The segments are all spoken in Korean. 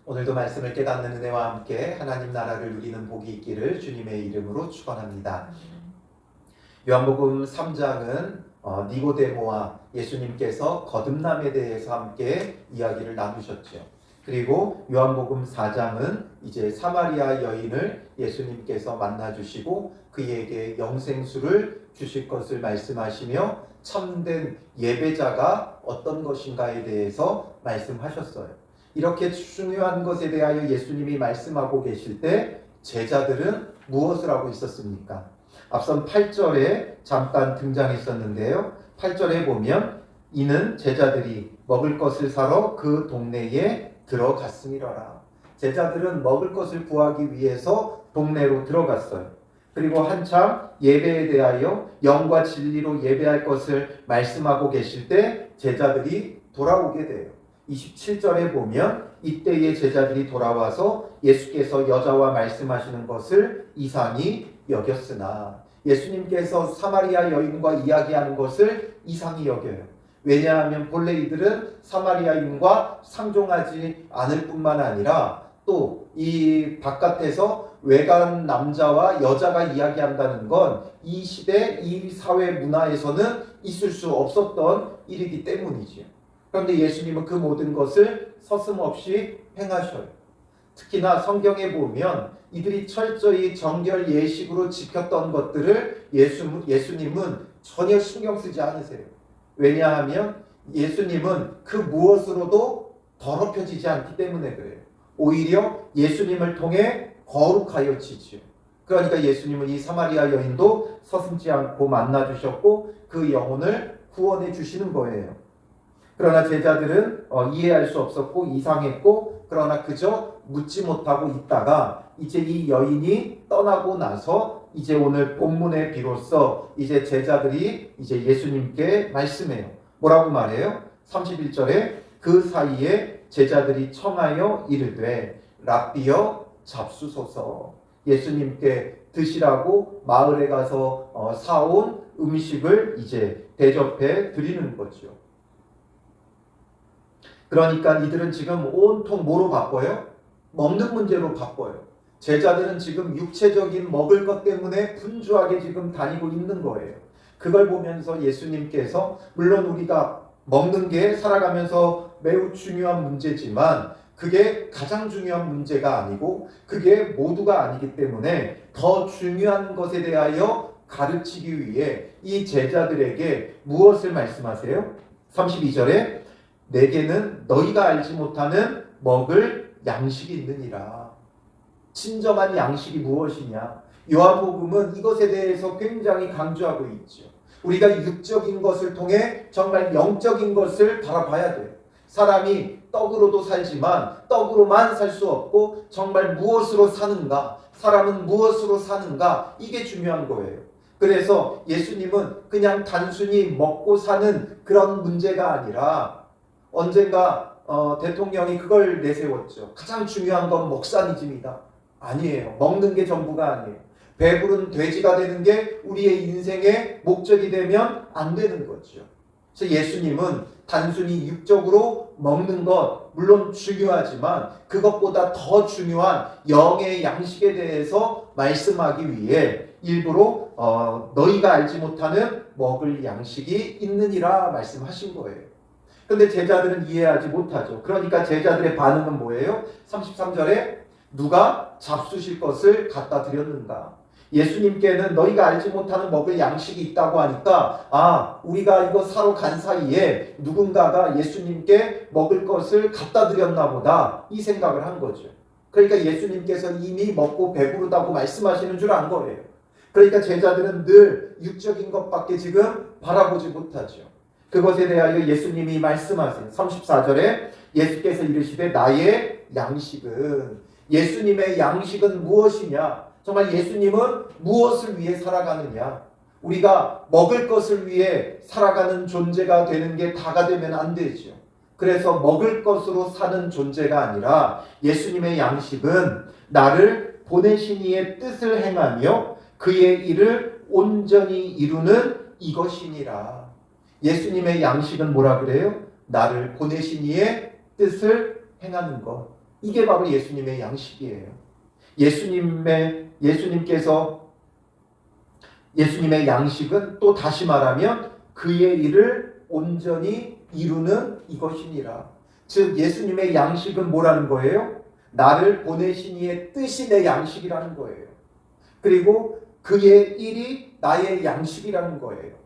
오늘도 말씀을 깨닫는 은혜와 함께 하나님 나라를 누리는 복이 있기를 주님의 이름으로 축원합니다. 요한복음 3장은 니고데모와 예수님께서 거듭남에 대해서 함께 이야기를 나누셨죠. 그리고 요한복음 4장은 이제 사마리아 여인을 예수님께서 만나주시고 그에게 영생수를 주실 것을 말씀하시며 참된 예배자가 어떤 것인가에 대해서 말씀하셨어요. 이렇게 중요한 것에 대하여 예수님이 말씀하고 계실 때 제자들은 무엇을 하고 있었습니까? 앞선 8절에 잠깐 등장했었는데요. 8절에 보면 이는 제자들이 먹을 것을 사러 그 동네에 들어갔음이러라. 제자들은 먹을 것을 구하기 위해서 동네로 들어갔어요. 그리고 한참 예배에 대하여 영과 진리로 예배할 것을 말씀하고 계실 때 제자들이 돌아오게 돼요. 27절에 보면 이때의 제자들이 돌아와서 예수께서 여자와 말씀하시는 것을 이상히 여겼으나 예수님께서 사마리아 여인과 이야기하는 것을 이상히 여겨요. 왜냐하면 본래 이들은 사마리아인과 상종하지 않을 뿐만 아니라 또 이 바깥에서 외간 남자와 여자가 이야기한다는 건 이 시대 이 사회 문화에서는 있을 수 없었던 일이기 때문이죠. 그런데 예수님은 그 모든 것을 서슴없이 행하셔요. 특히나 성경에 보면 이들이 철저히 정결 예식으로 지켰던 것들을 예수님은 전혀 신경 쓰지 않으세요. 왜냐하면 예수님은 그 무엇으로도 더럽혀지지 않기 때문에 그래요. 오히려 예수님을 통해 거룩하여지죠. 그러니까 예수님은 이 사마리아 여인도 서슴지 않고 만나주셨고 그 영혼을 구원해 주시는 거예요. 그러나 제자들은 이해할 수 없었고 이상했고 그러나 그저 묻지 못하고 있다가 이제 이 여인이 떠나고 나서 이제 오늘 본문에 비로소 이제 제자들이 이제 예수님께 말씀해요. 뭐라고 말해요? 31절에 그 사이에 제자들이 청하여 이르되 랍비여 잡수소서. 예수님께 드시라고 마을에 가서 사온 음식을 이제 대접해 드리는 거죠. 그러니까 이들은 지금 온통 뭐로 바빠요? 먹는 문제로 바빠요. 제자들은 지금 육체적인 먹을 것 때문에 분주하게 지금 다니고 있는 거예요. 그걸 보면서 예수님께서 물론 우리가 먹는 게 살아가면서 매우 중요한 문제지만 그게 가장 중요한 문제가 아니고 그게 모두가 아니기 때문에 더 중요한 것에 대하여 가르치기 위해 이 제자들에게 무엇을 말씀하세요? 32절에 내게는 너희가 알지 못하는 먹을 양식이 있느니라. 진정한 양식이 무엇이냐? 요한복음은 이것에 대해서 굉장히 강조하고 있죠. 우리가 육적인 것을 통해 정말 영적인 것을 바라봐야 돼요. 사람이 떡으로도 살지만 떡으로만 살 수 없고 정말 무엇으로 사는가? 사람은 무엇으로 사는가? 이게 중요한 거예요. 그래서 예수님은 그냥 단순히 먹고 사는 그런 문제가 아니라 언젠가 대통령이 그걸 내세웠죠. 가장 중요한 건 먹사니즘이다. 아니에요. 먹는 게 전부가 아니에요. 배부른 돼지가 되는 게 우리의 인생의 목적이 되면 안 되는 거죠. 그래서 예수님은 단순히 육적으로 먹는 것 물론 중요하지만 그것보다 더 중요한 영의 양식에 대해서 말씀하기 위해 일부러 너희가 알지 못하는 먹을 양식이 있느니라 말씀하신 거예요. 근데 제자들은 이해하지 못하죠. 그러니까 제자들의 반응은 뭐예요? 33절에 누가 잡수실 것을 갖다 드렸는가? 예수님께는 너희가 알지 못하는 먹을 양식이 있다고 하니까 우리가 이거 사러 간 사이에 누군가가 예수님께 먹을 것을 갖다 드렸나 보다 이 생각을 한 거죠. 그러니까 예수님께서 이미 먹고 배부르다고 말씀하시는 줄 안 거예요. 그러니까 제자들은 늘 육적인 것밖에 지금 바라보지 못하죠. 그것에 대하여 예수님이 말씀하세요. 34절에 예수께서 이르시되 나의 양식은, 예수님의 양식은 무엇이냐? 정말 예수님은 무엇을 위해 살아가느냐? 우리가 먹을 것을 위해 살아가는 존재가 되는 게 다가 되면 안 되죠. 그래서 먹을 것으로 사는 존재가 아니라 예수님의 양식은 나를 보내신 이의 뜻을 행하며 그의 일을 온전히 이루는 이것이니라. 예수님의 양식은 뭐라 그래요? 나를 보내신 이의 뜻을 행하는 것. 이게 바로 예수님의 양식이에요. 예수님께서 예수님의 양식은 또 다시 말하면 그의 일을 온전히 이루는 이것이니라. 즉 예수님의 양식은 뭐라는 거예요? 나를 보내신 이의 뜻이 내 양식이라는 거예요. 그리고 그의 일이 나의 양식이라는 거예요.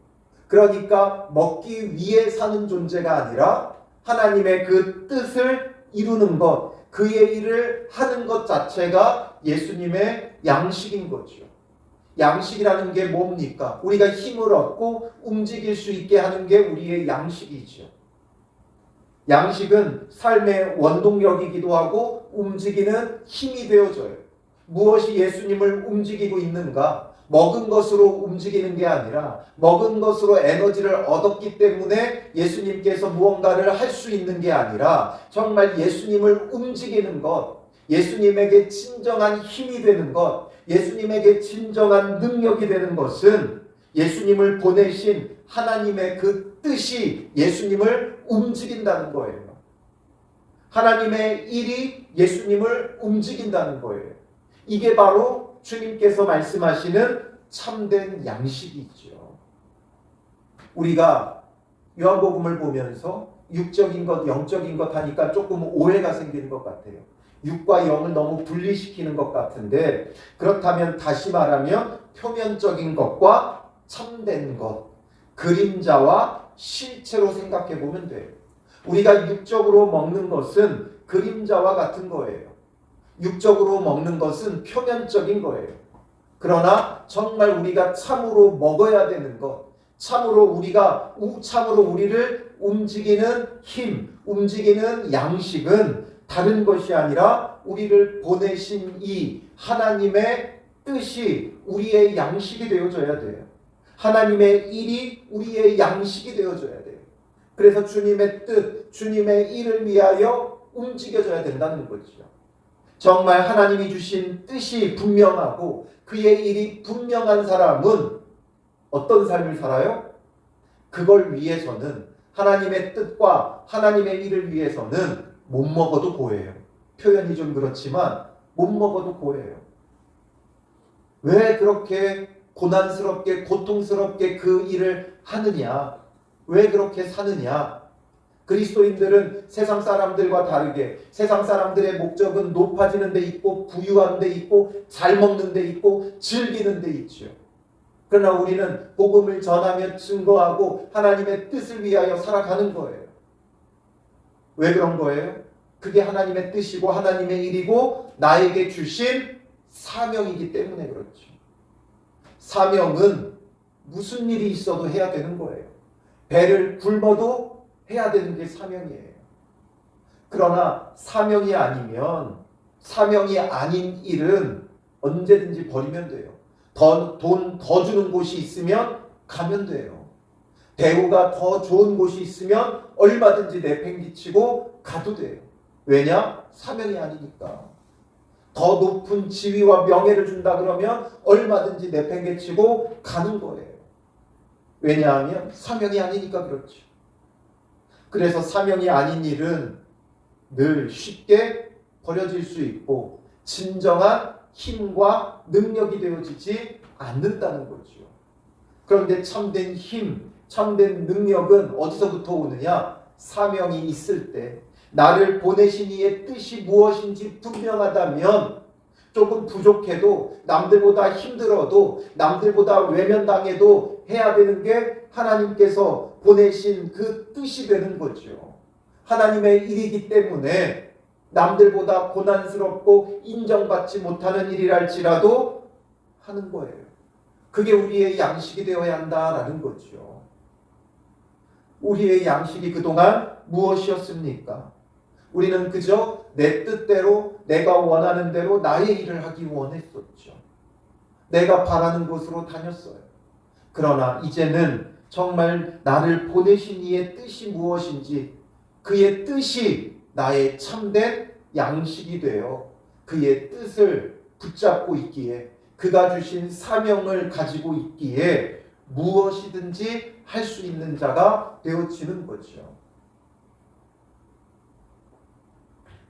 그러니까 먹기 위해 사는 존재가 아니라 하나님의 그 뜻을 이루는 것, 그의 일을 하는 것 자체가 예수님의 양식인 거죠. 양식이라는 게 뭡니까? 우리가 힘을 얻고 움직일 수 있게 하는 게 우리의 양식이죠. 양식은 삶의 원동력이기도 하고 움직이는 힘이 되어줘요. 무엇이 예수님을 움직이고 있는가? 먹은 것으로 움직이는 게 아니라 먹은 것으로 에너지를 얻었기 때문에 예수님께서 무언가를 할 수 있는 게 아니라 정말 예수님을 움직이는 것, 예수님에게 진정한 힘이 되는 것, 예수님에게 진정한 능력이 되는 것은 예수님을 보내신 하나님의 그 뜻이 예수님을 움직인다는 거예요. 하나님의 일이 예수님을 움직인다는 거예요. 이게 바로 주님께서 말씀하시는 참된 양식이죠. 우리가 요한복음을 보면서 육적인 것, 영적인 것 하니까 조금 오해가 생기는 것 같아요. 육과 영을 너무 분리시키는 것 같은데, 그렇다면 다시 말하면 표면적인 것과 참된 것, 그림자와 실체로 생각해 보면 돼요. 우리가 육적으로 먹는 것은 그림자와 같은 거예요. 육적으로 먹는 것은 표면적인 거예요. 그러나 정말 우리가 참으로 먹어야 되는 것, 참으로 우리를 움직이는 힘, 움직이는 양식은 다른 것이 아니라 우리를 보내신 이 하나님의 뜻이 우리의 양식이 되어줘야 돼요. 하나님의 일이 우리의 양식이 되어줘야 돼요. 그래서 주님의 뜻, 주님의 일을 위하여 움직여져야 된다는 거죠. 정말 하나님이 주신 뜻이 분명하고 그의 일이 분명한 사람은 어떤 삶을 살아요? 그걸 위해서는, 하나님의 뜻과 하나님의 일을 위해서는 못 먹어도 고해요. 표현이 좀 그렇지만 못 먹어도 고해요. 왜 그렇게 고난스럽게 고통스럽게 그 일을 하느냐? 왜 그렇게 사느냐? 그리스도인들은 세상 사람들과 다르게 세상 사람들의 목적은 높아지는 데 있고 부유한 데 있고 잘 먹는 데 있고 즐기는 데 있죠. 그러나 우리는 복음을 전하며 증거하고 하나님의 뜻을 위하여 살아가는 거예요. 왜 그런 거예요? 그게 하나님의 뜻이고 하나님의 일이고 나에게 주신 사명이기 때문에 그렇죠. 사명은 무슨 일이 있어도 해야 되는 거예요. 배를 굶어도 해야 되는 게 사명이에요. 그러나 사명이 아니면, 사명이 아닌 일은 언제든지 버리면 돼요. 돈 더 주는 곳이 있으면 가면 돼요. 대우가 더 좋은 곳이 있으면 얼마든지 내팽개치고 가도 돼요. 왜냐? 사명이 아니니까. 더 높은 지위와 명예를 준다 그러면 얼마든지 내팽개치고 가는 거예요. 왜냐하면 사명이 아니니까 그렇죠. 그래서 사명이 아닌 일은 늘 쉽게 버려질 수 있고 진정한 힘과 능력이 되어지지 않는다는 거죠. 그런데 참된 힘, 참된 능력은 어디서부터 오느냐? 사명이 있을 때, 나를 보내신 이의 뜻이 무엇인지 분명하다면, 조금 부족해도 남들보다 힘들어도 남들보다 외면당해도 해야 되는 게 하나님께서 보내신 그 뜻이 되는 거죠. 하나님의 일이기 때문에 남들보다 고난스럽고 인정받지 못하는 일이랄지라도 하는 거예요. 그게 우리의 양식이 되어야 한다라는 거죠. 우리의 양식이 그동안 무엇이었습니까? 우리는 그저 내 뜻대로, 내가 원하는 대로 나의 일을 하기 원했었죠. 내가 바라는 곳으로 다녔어요. 그러나 이제는 정말 나를 보내신 이의 뜻이 무엇인지, 그의 뜻이 나의 참된 양식이 되어 그의 뜻을 붙잡고 있기에, 그가 주신 사명을 가지고 있기에 무엇이든지 할 수 있는 자가 되어지는 거죠.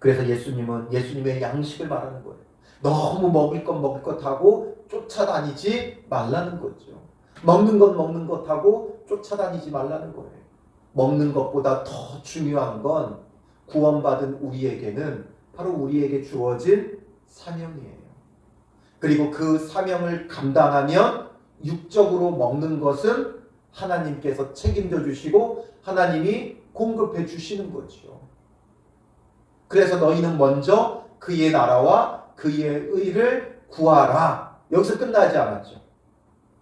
그래서 예수님은 예수님의 양식을 말하는 거예요. 너무 먹을 것 하고 쫓아다니지 말라는 거죠. 먹는 것 하고 쫓아다니지 말라는 거예요. 먹는 것보다 더 중요한 건 구원받은 우리에게는 바로 우리에게 주어진 사명이에요. 그리고 그 사명을 감당하면 육적으로 먹는 것은 하나님께서 책임져 주시고 하나님이 공급해 주시는 거죠. 그래서 너희는 먼저 그의 나라와 그의 의를 구하라. 여기서 끝나지 않았죠.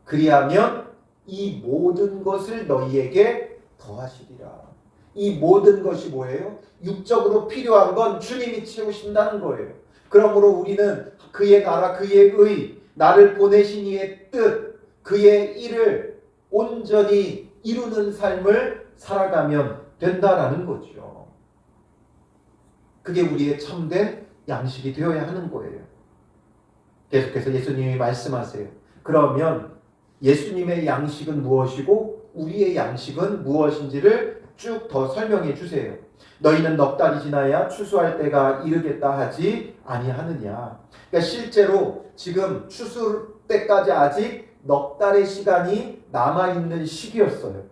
그리하면 이 모든 것을 너희에게 더하시리라. 이 모든 것이 뭐예요? 육적으로 필요한 건 주님이 채우신다는 거예요. 그러므로 우리는 그의 나라, 그의 의, 나를 보내신 이의 뜻, 그의 일을 온전히 이루는 삶을 살아가면 된다라는 거죠. 그게 우리의 참된 양식이 되어야 하는 거예요. 계속해서 예수님이 말씀하세요. 그러면 예수님의 양식은 무엇이고 우리의 양식은 무엇인지를 쭉 더 설명해 주세요. 너희는 넉 달이 지나야 추수할 때가 이르겠다 하지 아니하느냐. 그러니까 실제로 지금 추수 때까지 아직 넉 달의 시간이 남아있는 시기였어요.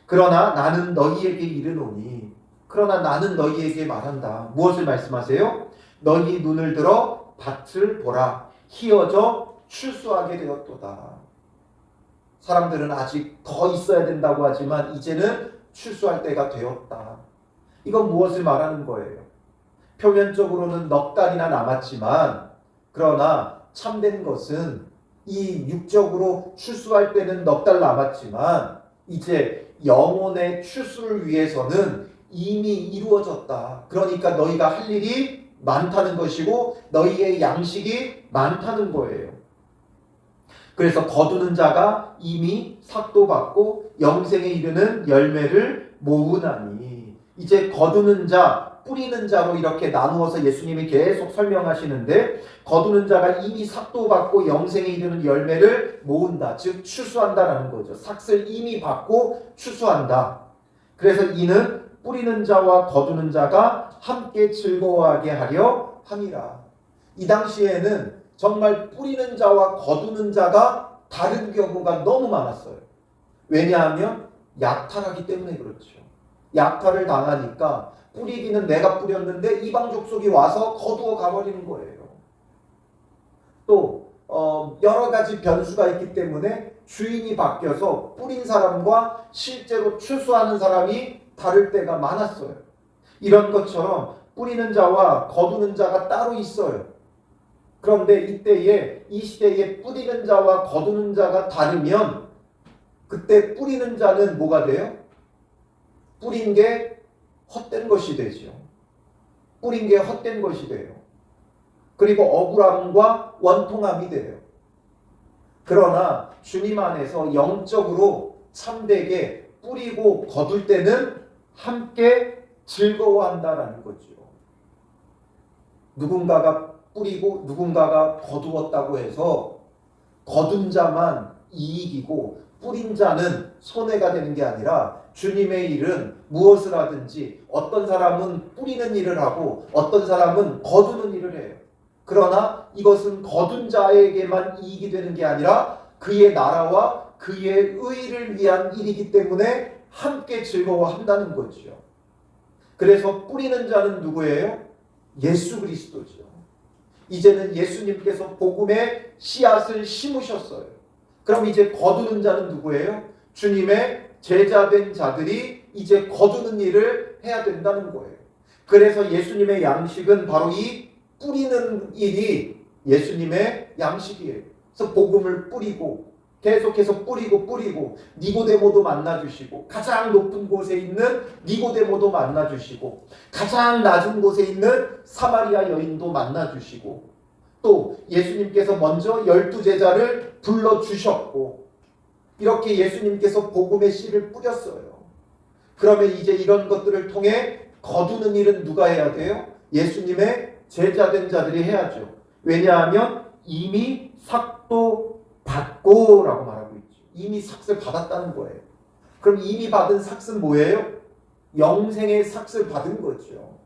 그러나 나는 너희에게 이르노니, 그러나 나는 너희에게 말한다. 무엇을 말씀하세요? 너희 눈을 들어 밭을 보라. 희어져 추수하게 되었도다. 사람들은 아직 더 있어야 된다고 하지만 이제는 추수할 때가 되었다. 이건 무엇을 말하는 거예요? 표면적으로는 넉 달이나 남았지만 그러나 참된 것은 이 육적으로 추수할 때는 넉 달 남았지만 이제 영혼의 추수를 위해서는 이미 이루어졌다. 그러니까 너희가 할 일이 많다는 것이고 너희의 양식이 많다는 거예요. 그래서 거두는 자가 이미 삭도 받고 영생에 이르는 열매를 모으나니, 이제 거두는 자, 뿌리는 자로 이렇게 나누어서 예수님이 계속 설명하시는데, 거두는 자가 이미 삭도 받고 영생에 이르는 열매를 모은다. 즉 추수한다라는 거죠. 삭을 이미 받고 추수한다. 그래서 이는 뿌리는 자와 거두는 자가 함께 즐거워하게 하려 함이라. 이 당시에는 정말 뿌리는 자와 거두는 자가 다른 경우가 너무 많았어요. 왜냐하면 약탈하기 때문에 그렇죠. 약탈을 당하니까 뿌리기는 내가 뿌렸는데 이방 족속이 와서 거두어 가버리는 거예요. 또 여러 가지 변수가 있기 때문에 주인이 바뀌어서 뿌린 사람과 실제로 추수하는 사람이 다를 때가 많았어요. 이런 것처럼 뿌리는 자와 거두는 자가 따로 있어요. 그런데 이 시대에 뿌리는 자와 거두는 자가 다르면 그때 뿌리는 자는 뭐가 돼요? 뿌린 게 헛된 것이 되죠. 뿌린 게 헛된 것이 돼요. 그리고 억울함과 원통함이 돼요. 그러나 주님 안에서 영적으로 참되게 뿌리고 거둘 때는 함께 즐거워한다라는 거죠. 누군가가 뿌리고 누군가가 거두었다고 해서 거둔 자만 이익이고 뿌린 자는 손해가 되는 게 아니라 주님의 일은 무엇을 하든지 어떤 사람은 뿌리는 일을 하고 어떤 사람은 거두는 일을 해요. 그러나 이것은 거둔 자에게만 이익이 되는 게 아니라 그의 나라와 그의 의를 위한 일이기 때문에 함께 즐거워한다는 거죠. 그래서 뿌리는 자는 누구예요? 예수 그리스도죠. 이제는 예수님께서 복음의 씨앗을 심으셨어요. 그럼 이제 거두는 자는 누구예요? 주님의 제자된 자들이 이제 거두는 일을 해야 된다는 거예요. 그래서 예수님의 양식은 바로 이 뿌리는 일이 예수님의 양식이에요. 그래서 복음을 뿌리고 계속해서 뿌리고 니고데모도 만나주시고 가장 높은 곳에 있는 니고데모도 만나주시고 가장 낮은 곳에 있는 사마리아 여인도 만나주시고 또 예수님께서 먼저 12제자를 불러주셨고 이렇게 예수님께서 복음의 씨를 뿌렸어요. 그러면 이제 이런 것들을 통해 거두는 일은 누가 해야 돼요? 예수님의 제자된 자들이 해야죠. 왜냐하면 이미 삭도 받고 라고 말하고 있죠. 이미 삭을 받았다는 거예요. 그럼 이미 받은 삭은 뭐예요? 영생의 삭을 받은 거죠.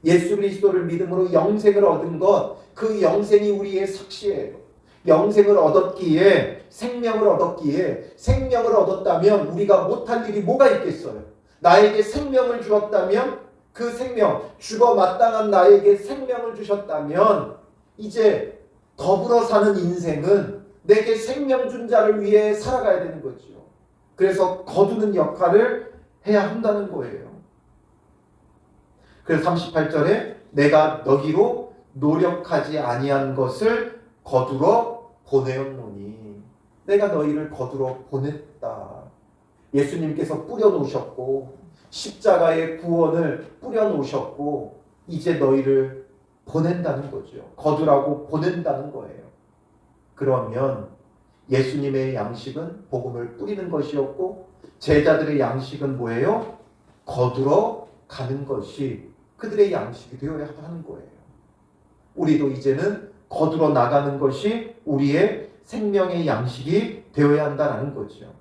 예수 그리스도를 믿음으로 영생을 얻은 것, 그 영생이 우리의 삭시예요. 영생을 얻었기에, 생명을 얻었기에, 생명을 얻었다면 우리가 못할 일이 뭐가 있겠어요? 나에게 생명을 주었다면, 그 생명, 죽어 마땅한 나에게 생명을 주셨다면 이제 더불어 사는 인생은 내게 생명 준 자를 위해 살아가야 되는 거죠. 그래서 거두는 역할을 해야 한다는 거예요. 그래서 38절에 내가 너희로 노력하지 아니한 것을 거두러 보내었노니, 내가 너희를 거두러 보냈다. 예수님께서 뿌려놓으셨고 십자가의 구원을 뿌려놓으셨고 이제 너희를 보낸다는 거죠. 거두라고 보낸다는 거예요. 그러면 예수님의 양식은 복음을 뿌리는 것이었고 제자들의 양식은 뭐예요? 거두러 가는 것이 그들의 양식이 되어야 하는 거예요. 우리도 이제는 거두러 나가는 것이 우리의 생명의 양식이 되어야 한다는 거죠.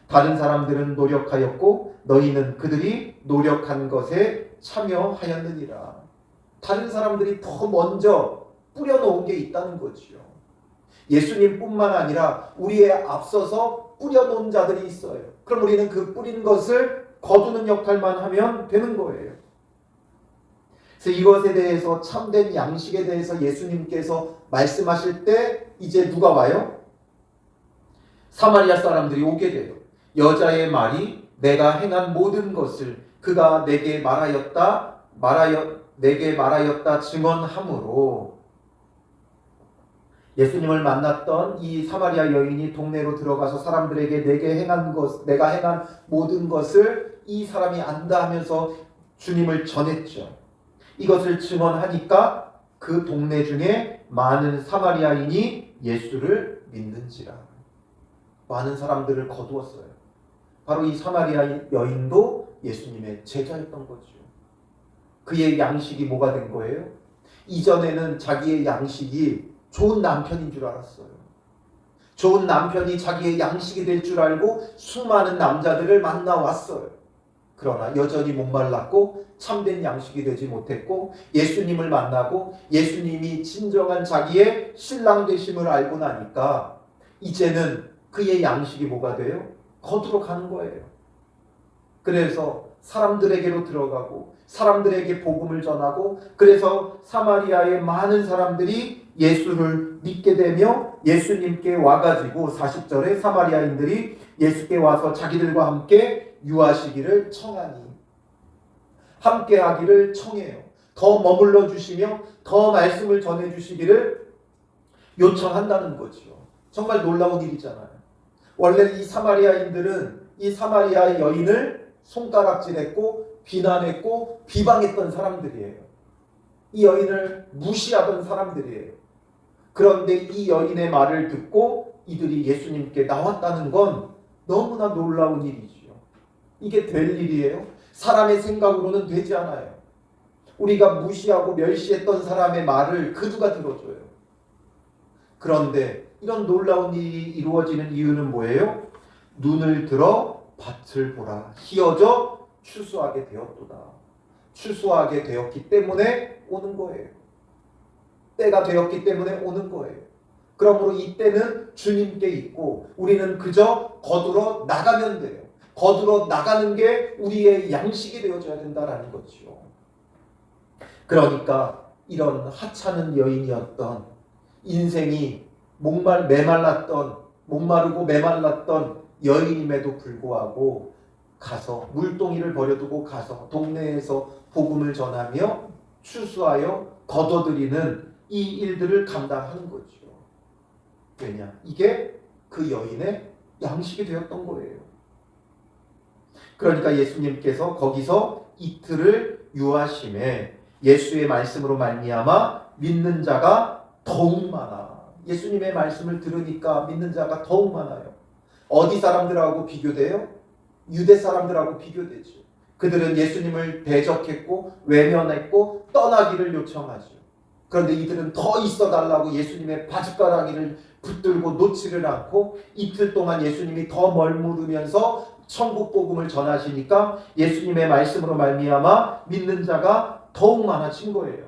다른 사람들은 노력하였고 너희는 그들이 노력한 것에 참여하였느니라. 다른 사람들이 더 먼저 뿌려놓은 게 있다는 거죠. 예수님뿐만 아니라 우리에 앞서서 뿌려놓은 자들이 있어요. 그럼 우리는 그 뿌린 것을 거두는 역할만 하면 되는 거예요. 그래서 이것에 대해서, 참된 양식에 대해서 예수님께서 말씀하실 때 이제 누가 와요? 사마리아 사람들이 오게 돼요. 여자의 말이 내가 행한 모든 것을 그가 내게 말하였다 증언함으로, 예수님을 만났던 이 사마리아 여인이 동네로 들어가서 사람들에게 내가 행한 모든 것을 이 사람이 안다 하면서 주님을 전했죠. 이것을 증언하니까 그 동네 중에 많은 사마리아인이 예수를 믿는지라. 많은 사람들을 거두었어요. 바로 이 사마리아 여인도 예수님의 제자였던 거죠. 그의 양식이 뭐가 된 거예요? 이전에는 자기의 양식이 좋은 남편인 줄 알았어요. 좋은 남편이 자기의 양식이 될 줄 알고 수많은 남자들을 만나왔어요. 그러나 여전히 목말랐고 참된 양식이 되지 못했고 예수님을 만나고 예수님이 진정한 자기의 신랑 되심을 알고 나니까 이제는 그의 양식이 뭐가 돼요? 거두러 가는 거예요. 그래서 사람들에게로 들어가고 사람들에게 복음을 전하고, 그래서 사마리아의 많은 사람들이 예수를 믿게 되며 예수님께 와가지고 40절에 사마리아인들이 예수께 와서 자기들과 함께 유하시기를 청하니, 함께 하기를 청해요. 더 머물러 주시며 더 말씀을 전해 주시기를 요청한다는 거죠. 정말 놀라운 일이잖아요. 원래 이 사마리아인들은 이 사마리아 여인을 손가락질했고 비난했고 비방했던 사람들이에요. 이 여인을 무시하던 사람들이에요. 그런데 이 여인의 말을 듣고 이들이 예수님께 나왔다는 건 너무나 놀라운 일이지요. 이게 될 일이에요? 사람의 생각으로는 되지 않아요. 우리가 무시하고 멸시했던 사람의 말을 그 누가 들어줘요. 그런데 이런 놀라운 일이 이루어지는 이유는 뭐예요? 눈을 들어 밭을 보라. 희어져 추수하게 되었도다. 추수하게 되었기 때문에 오는 거예요. 때가 되었기 때문에 오는 거예요. 그러므로 이 때는 주님께 있고 우리는 그저 거두러 나가면 돼요. 거두러 나가는 게 우리의 양식이 되어줘야 된다라는 거죠. 그러니까 이런 하찮은 여인이었던, 인생이 목마르고 메말랐던 여인임에도 불구하고 가서 물동이를 버려두고 가서 동네에서 복음을 전하며 추수하여 거둬들이는 이 일들을 감당하는 거죠. 왜냐? 이게 그 여인의 양식이 되었던 거예요. 그러니까 예수님께서 거기서 이틀을 유하심에 예수의 말씀으로 말미암아 믿는 자가 더욱 많아. 예수님의 말씀을 들으니까 믿는 자가 더욱 많아요. 어디 사람들하고 비교돼요? 유대 사람들하고 비교되죠. 그들은 예수님을 대적했고 외면했고 떠나기를 요청하죠. 그런데 이들은 더 있어달라고 예수님의 바짓가랑이를 붙들고 놓지를 않고 이틀 동안 예수님이 더 머무르면서 천국 복음을 전하시니까 예수님의 말씀으로 말미암아 믿는 자가 더욱 많아진 거예요.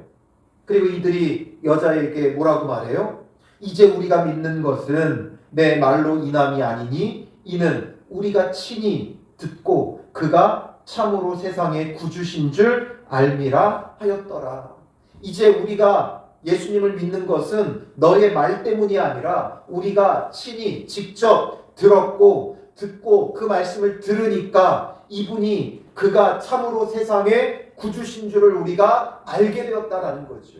그리고 이들이 여자에게 뭐라고 말해요? 이제 우리가 믿는 것은 내 말로 인함이 아니니 이는 우리가 친히 듣고 그가 참으로 세상의 구주신 줄 알미라 하였더라. 이제 우리가 예수님을 믿는 것은 너의 말 때문이 아니라 우리가 친히 직접 들었고 듣고 그 말씀을 들으니까 이분이 그가 참으로 세상의 구주신 줄을 우리가 알게 되었다라는 거죠.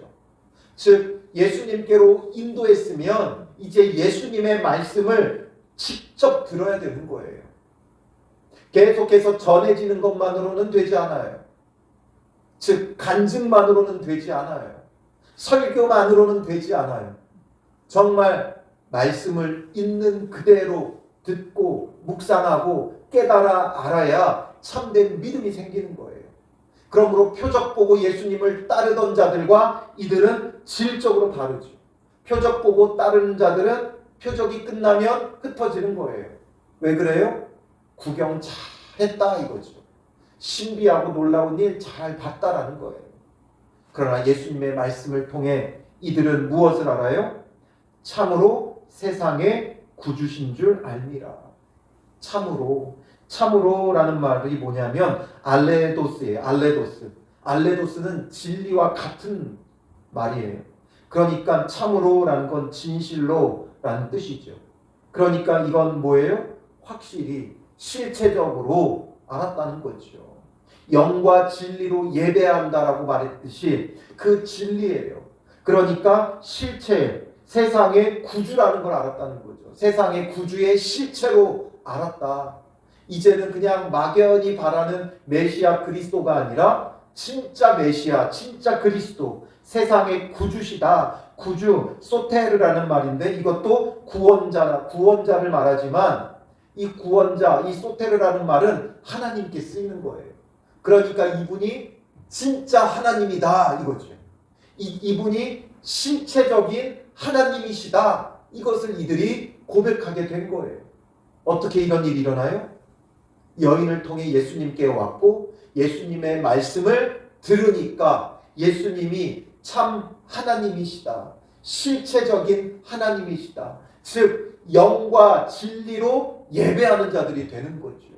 즉 예수님께로 인도했으면 이제 예수님의 말씀을 직접 들어야 되는 거예요. 계속해서 전해지는 것만으로는 되지 않아요. 즉 간증만으로는 되지 않아요. 설교만으로는 되지 않아요. 정말 말씀을 있는 그대로 듣고 묵상하고 깨달아 알아야 참된 믿음이 생기는 거예요. 그러므로 표적 보고 예수님을 따르던 자들과 이들은 질적으로 다르죠. 표적 보고 따르는 자들은 표적이 끝나면 흩어지는 거예요. 왜 그래요? 구경 잘 했다 이거죠. 신비하고 놀라운 일 잘 봤다라는 거예요. 그러나 예수님의 말씀을 통해 이들은 무엇을 알아요? 참으로 세상의 구주신 줄 알미라. 참으로라는 말이 뭐냐면 알레도스예요. 알레도스는 진리와 같은 말이에요. 그러니까 참으로라는 건 진실로라는 뜻이죠. 그러니까 이건 뭐예요? 확실히 실체적으로 알았다는 거죠. 영과 진리로 예배한다라고 말했듯이 그 진리예요. 그러니까 실체, 세상의 구주라는 걸 알았다는 거죠. 세상의 구주의 실체로 알았다. 이제는 그냥 막연히 바라는 메시아 그리스도가 아니라 진짜 메시아, 진짜 그리스도, 세상의 구주시다. 구주, 소테르라는 말인데 이것도 구원자를 말하지만 이 구원자, 이 소테르라는 말은 하나님께 쓰이는 거예요. 그러니까 이분이 진짜 하나님이다 이거죠. 이분이 실체적인 하나님이시다. 이것을 이들이 고백하게 된 거예요. 어떻게 이런 일이 일어나요? 여인을 통해 예수님께 왔고 예수님의 말씀을 들으니까 예수님이 참 하나님이시다. 실체적인 하나님이시다. 즉 영과 진리로 예배하는 자들이 되는 거죠.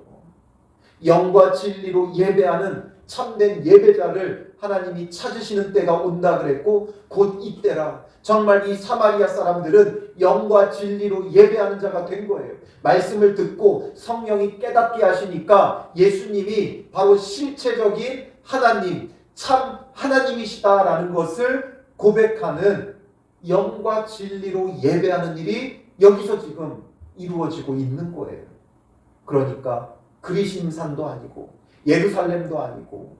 영과 진리로 예배하는 참된 예배자를 하나님이 찾으시는 때가 온다 그랬고 곧 이때라. 정말 이 사마리아 사람들은 영과 진리로 예배하는 자가 된 거예요. 말씀을 듣고 성령이 깨닫게 하시니까 예수님이 바로 실체적인 하나님, 참 하나님이시다라는 것을 고백하는 영과 진리로 예배하는 일이 여기서 지금 이루어지고 있는 거예요. 그러니까 그리심산도 아니고 예루살렘도 아니고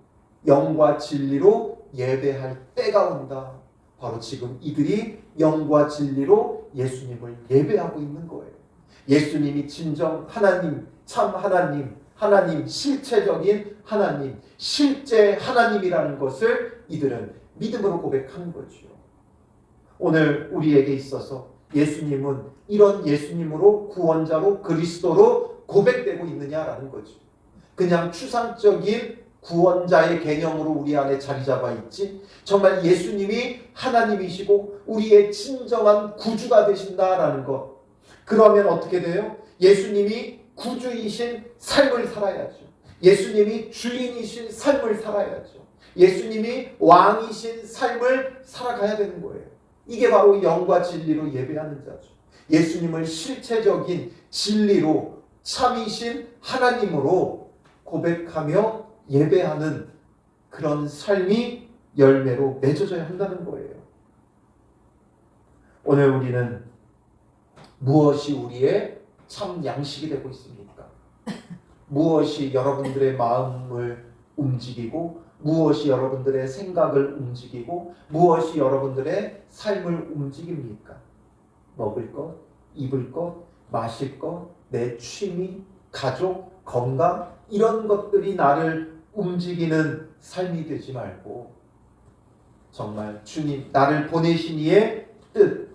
영과 진리로 예배할 때가 온다. 바로 지금 이들이 영과 진리로 예수님을 예배하고 있는 거예요. 예수님이 진정 하나님, 참 하나님, 하나님, 실체적인 하나님, 실제 하나님이라는 것을 이들은 믿음으로 고백하는 거죠. 오늘 우리에게 있어서 예수님은 이런 예수님으로 구원자로 그리스도로 고백되고 있느냐라는 거죠. 그냥 추상적인 구원자의 개념으로 우리 안에 자리 잡아 있지 정말 예수님이 하나님이시고 우리의 진정한 구주가 되신다라는 것. 그러면 어떻게 돼요? 예수님이 구주이신 삶을 살아야죠. 예수님이 주인이신 삶을 살아야죠. 예수님이 왕이신 삶을 살아가야 되는 거예요. 이게 바로 영과 진리로 예배하는 자죠. 예수님을 실체적인 진리로 참이신 하나님으로 고백하며 예배하는 그런 삶이 열매로 맺어져야 한다는 거예요. 오늘 우리는 무엇이 우리의 참 양식이 되고 있습니까? 무엇이 여러분들의 마음을 움직이고 무엇이 여러분들의 생각을 움직이고 무엇이 여러분들의 삶을 움직입니까? 먹을 것, 입을 것, 마실 것, 내 취미, 가족, 건강 이런 것들이 나를 움직이는 삶이 되지 말고 정말 주님 나를 보내신 이의 뜻,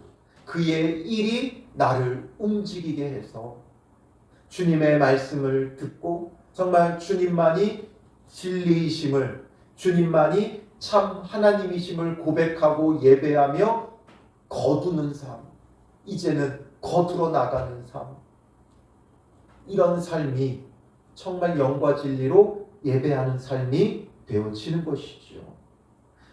그의 일이 나를 움직이게 해서 주님의 말씀을 듣고 정말 주님만이 진리이심을 주님만이 참 하나님이심을 고백하고 예배하며 거두는 삶, 이제는 거두러 나가는 삶, 이런 삶이 정말 영과 진리로 예배하는 삶이 되어지는 것이죠.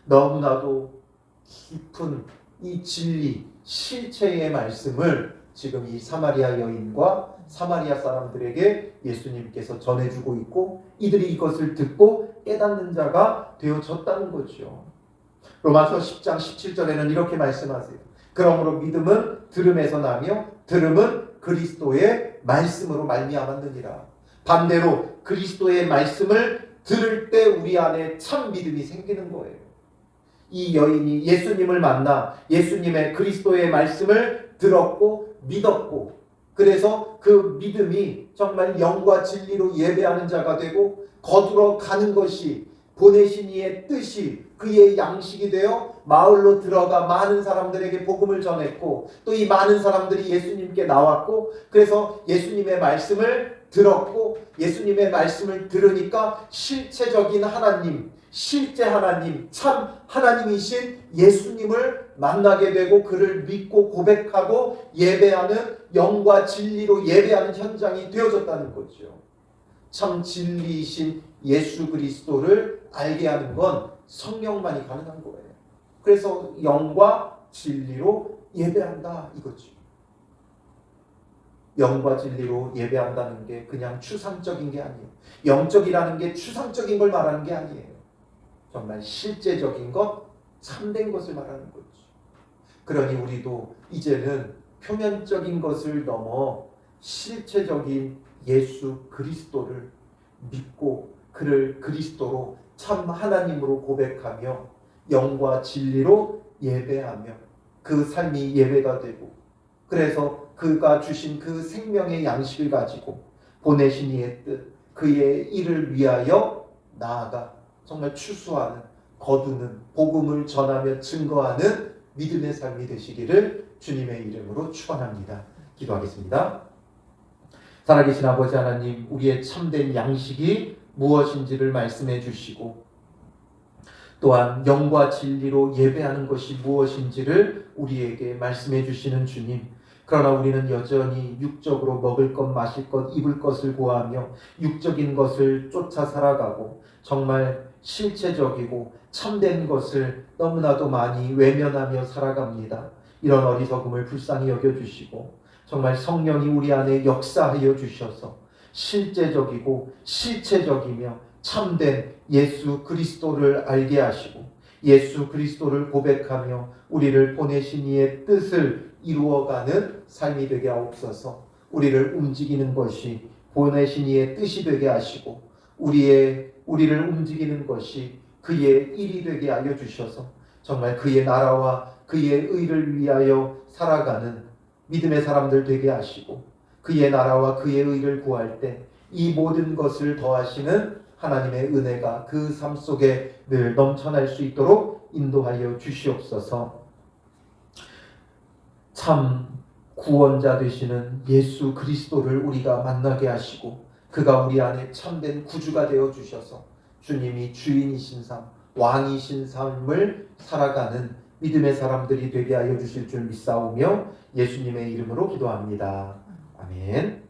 너무나도 깊은 이 진리, 실체의 말씀을 지금 이 사마리아 여인과 사마리아 사람들에게 예수님께서 전해주고 있고, 이들이 이것을 듣고 깨닫는 자가 되어졌다는 거죠. 로마서 10장 17절에는 이렇게 말씀하세요. 그러므로 믿음은 들음에서 나며 들음은 그리스도의 말씀으로 말미암았느니라. 반대로 그리스도의 말씀을 들을 때 우리 안에 참 믿음이 생기는 거예요. 이 여인이 예수님을 만나 예수님의 그리스도의 말씀을 들었고 믿었고, 그래서 그 믿음이 정말 영과 진리로 예배하는 자가 되고 거두러 가는 것이 보내신 이의 뜻이 그의 양식이 되어 마을로 들어가 많은 사람들에게 복음을 전했고, 또 이 많은 사람들이 예수님께 나왔고, 그래서 예수님의 말씀을 들었고, 예수님의 말씀을 들으니까 실체적인 하나님, 실제 하나님, 참 하나님이신 예수님을 만나게 되고 그를 믿고 고백하고 예배하는, 영과 진리로 예배하는 현장이 되어졌다는 거죠. 참 진리이신 예수 그리스도를 알게 하는 건 성령만이 가능한 거예요. 그래서 영과 진리로 예배한다 이거죠. 영과 진리로 예배한다는 게 그냥 추상적인 게 아니에요. 영적이라는 게 추상적인 걸 말하는 게 아니에요. 정말 실제적인 것, 참된 것을 말하는 거죠. 그러니 우리도 이제는 표면적인 것을 넘어 실체적인 예수 그리스도를 믿고 그를 그리스도로 참 하나님으로 고백하며 영과 진리로 예배하며 그 삶이 예배가 되고, 그래서 그가 주신 그 생명의 양식을 가지고 보내신 이의 뜻, 그의 일을 위하여 나아가 정말 추수하는, 거두는, 복음을 전하며 증거하는 믿음의 삶이 되시기를 주님의 이름으로 축원합니다. 기도하겠습니다. 살아계신 아버지 하나님, 우리의 참된 양식이 무엇인지를 말씀해 주시고, 또한 영과 진리로 예배하는 것이 무엇인지를 우리에게 말씀해 주시는 주님, 그러나 우리는 여전히 육적으로 먹을 것, 마실 것, 입을 것을 구하며 육적인 것을 쫓아 살아가고 정말 실체적이고 참된 것을 너무나도 많이 외면하며 살아갑니다. 이런 어리석음을 불쌍히 여겨주시고 정말 성령이 우리 안에 역사하여 주셔서 실제적이고 실체적이며 참된 예수 그리스도를 알게 하시고 예수 그리스도를 고백하며 우리를 보내신 이의 뜻을 이루어가는 삶이 되게 하옵소서. 우리를 움직이는 것이 보내신 이의 뜻이 되게 하시고 우리를 움직이는 것이 그의 일이 되게 하여 주셔서 정말 그의 나라와 그의 의를 위하여 살아가는 믿음의 사람들 되게 하시고 그의 나라와 그의 의를 구할 때 이 모든 것을 더하시는 하나님의 은혜가 그 삶 속에 늘 넘쳐날 수 있도록 인도하여 주시옵소서. 참 구원자 되시는 예수 그리스도를 우리가 만나게 하시고 그가 우리 안에 참된 구주가 되어 주셔서 주님이 주인이신 삶, 왕이신 삶을 살아가는 믿음의 사람들이 되게 하여 주실 줄 믿사오며 예수님의 이름으로 기도합니다. 아멘.